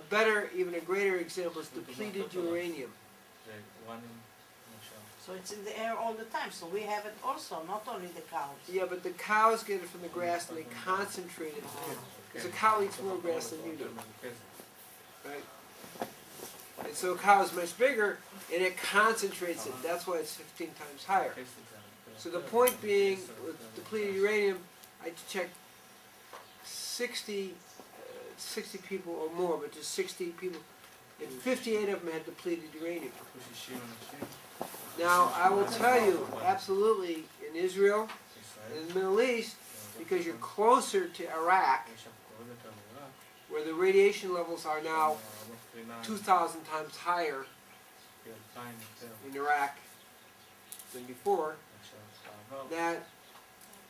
better, even a greater example is depleted uranium. So it's in the air all the time, so we have it also, not only the cows. Yeah, but the cows get it from the grass and they concentrate it. Because a cow eats more grass than you do. Right? And so a cow is much bigger and it concentrates it. That's why it's 15 times higher. So the point being, with depleted uranium, I checked 60 people or more, but just 60 people, and 58 of them had depleted uranium. Now, I will tell you, absolutely, in Israel, in the Middle East, because you're closer to Iraq, where the radiation levels are now 2,000 times higher in Iraq than before, that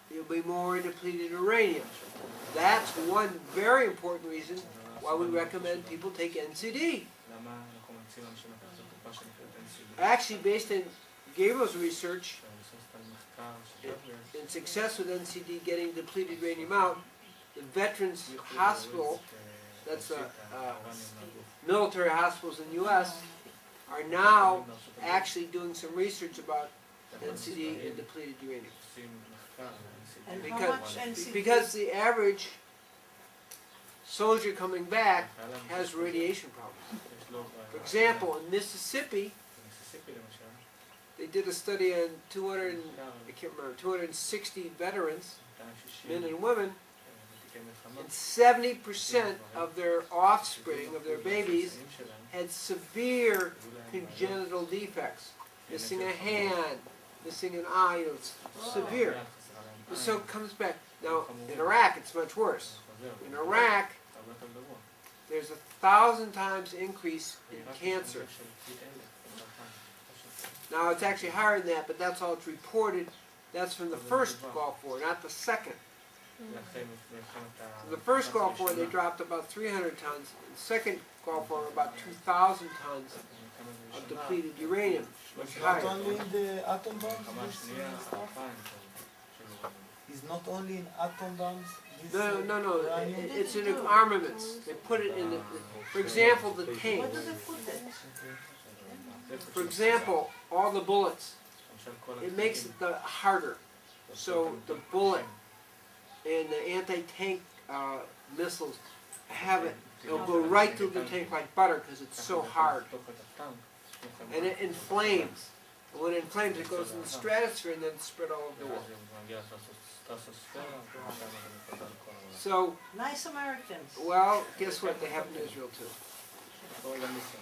there'll be more depleted uranium. That's one very important reason why we recommend people take NCD. Actually, based on Gabriel's research, in success with NCD getting depleted uranium out, the Veterans Hospital, that's military hospitals in the U.S., are now actually doing some research about NCD and depleted uranium. And how much NCD? Because the average soldier coming back has radiation problems. For example, in Mississippi, they did a study on 260 veterans, men and women, and 70% of their offspring, of their babies, had severe congenital defects. Missing a hand, missing an eye, severe. So it comes back. Now, in Iraq, it's much worse. In Iraq, there's 1,000 times increase in cancer. Now, it's actually higher than that, but that's all it's reported. That's from the first Gulf War, not the second. From the first Gulf War, they dropped about 300 tons. In the second Gulf War, about 2,000 tons of depleted uranium. Much higher. Not only in the atom bombs, this stuff? It's not only in atom bombs? No. It's in armaments. They put it in the, for example, the tanks. Where do they put it? For example, all the bullets. It makes it harder. So the bullet and the anti-tank missiles have it. It'll go right through the tank like butter because it's so hard. And it inflames. And when it inflames, it goes in the stratosphere and then spread all over the world. So, Nice Americans. well, guess what? They have in Israel too.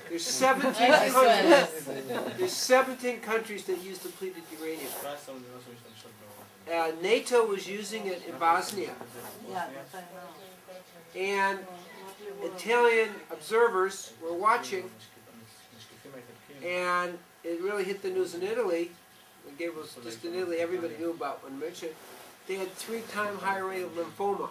There's 17 countries. There's 17 countries that use depleted uranium. NATO was using it in Bosnia, Yeah, that I know. and Italian observers were watching, and it really hit the news in Italy. When Gabriel was just in Italy, everybody knew about when mentioned. They had 3-time higher rate of lymphoma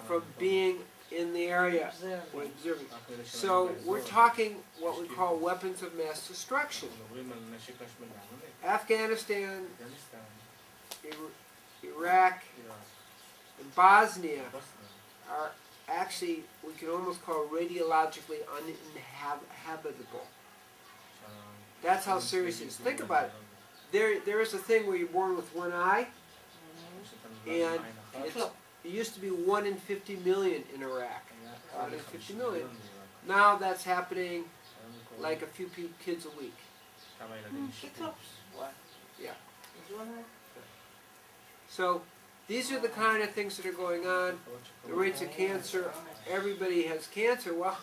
from being in the area when observing. So we're talking what we call weapons of mass destruction. Afghanistan, Iraq, and Bosnia are actually, we can almost call radiologically uninhabitable. That's how serious it is. Think about it. There is a thing where you're born with one eye, and it used to be 1 in 50 million in Iraq. 1 in 50 million. Now that's happening like a few kids a week. Yeah. So these are the kind of things that are going on. The rates of cancer. Everybody has cancer. Well,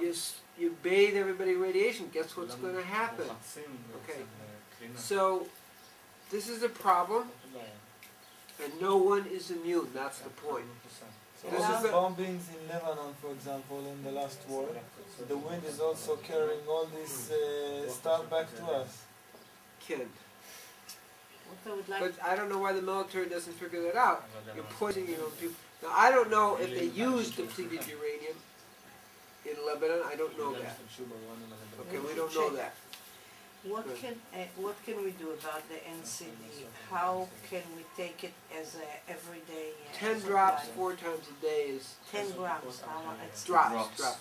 you bathe everybody in radiation. Guess what's going to happen? Okay. So this is a problem, and no one is immune. That's the point. So all the bombings in Lebanon, for example, in the last war, the wind is also carrying all this stuff back to us. Ken. But I don't know why the military doesn't figure that out. You're poisoning your own people. Now, I don't know if they use depleted uranium in Lebanon. I don't know that. Okay, we don't know that. What can we do about the NCD? How can we take it as a everyday? 10 drops 4 times a day is 10 grams. It's drops.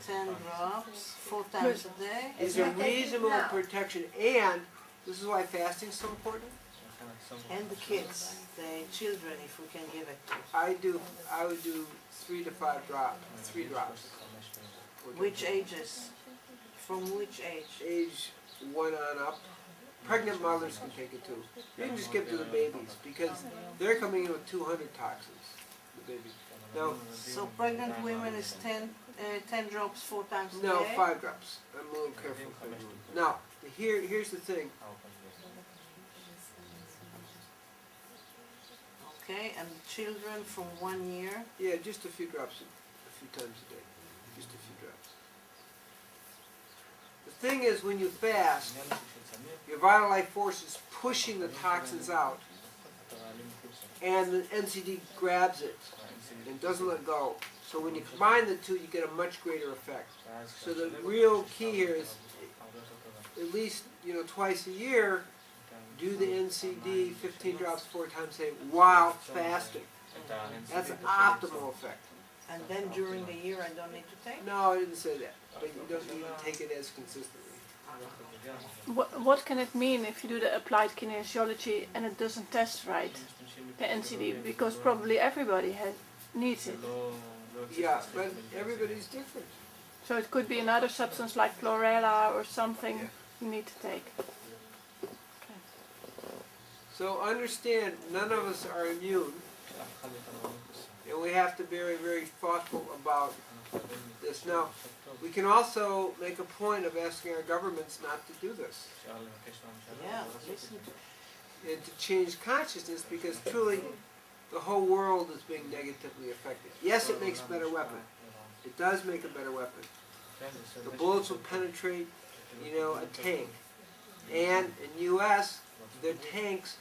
10 drops 4 times a day. Is a reasonable protection, and this is why fasting is so important. And the kids, the children, if we can give it. I would do 3 to 5 drops, 3 drops. Which ages? From which age? Age 1 on up. Pregnant mothers can take it too. You can just give it to the babies because they're coming in with 200 toxins. The baby. Now, so pregnant women is 10 drops 4 times a day? no, 5 drops. I'm a little careful. Now, here's the thing. Okay, and children from 1 year? Yeah, just a few drops, a few times a day. Just a few drops. The thing is, when you fast, your vital life force is pushing the toxins out, and the NCD grabs it and doesn't let go. So when you combine the two, you get a much greater effect. So the real key here is, at least twice a year, do the NCD 15 drops 4 times a day while fasting. That's an optimal effect. And then during the year I don't need to take? No, I didn't say that. But you don't need to take it as consistently. What can it mean if you do the applied kinesiology and it doesn't test right, the NCD? Because probably everybody needs it. Yeah, but everybody's different. So it could be another substance like chlorella or something you need to take. So understand, none of us are immune, and we have to be very, very thoughtful about this. Now, we can also make a point of asking our governments not to do this. Yeah, listen to And to change consciousness, because truly the whole world is being negatively affected. Yes, it makes a better weapon. It does make a better weapon. The bullets will penetrate, a tank. And in the U.S., their tanks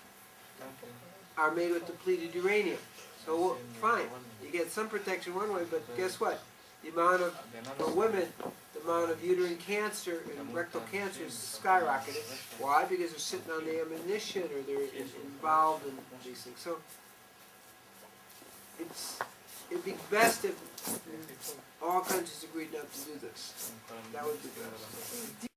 are made with depleted uranium. So fine, you get some protection one way, but guess what? The amount of, for women, the amount of uterine cancer and rectal cancer is skyrocketing. Why? Because they're sitting on the ammunition or they're involved in these things. So it'd be best if all countries agreed not to do this. That would be best.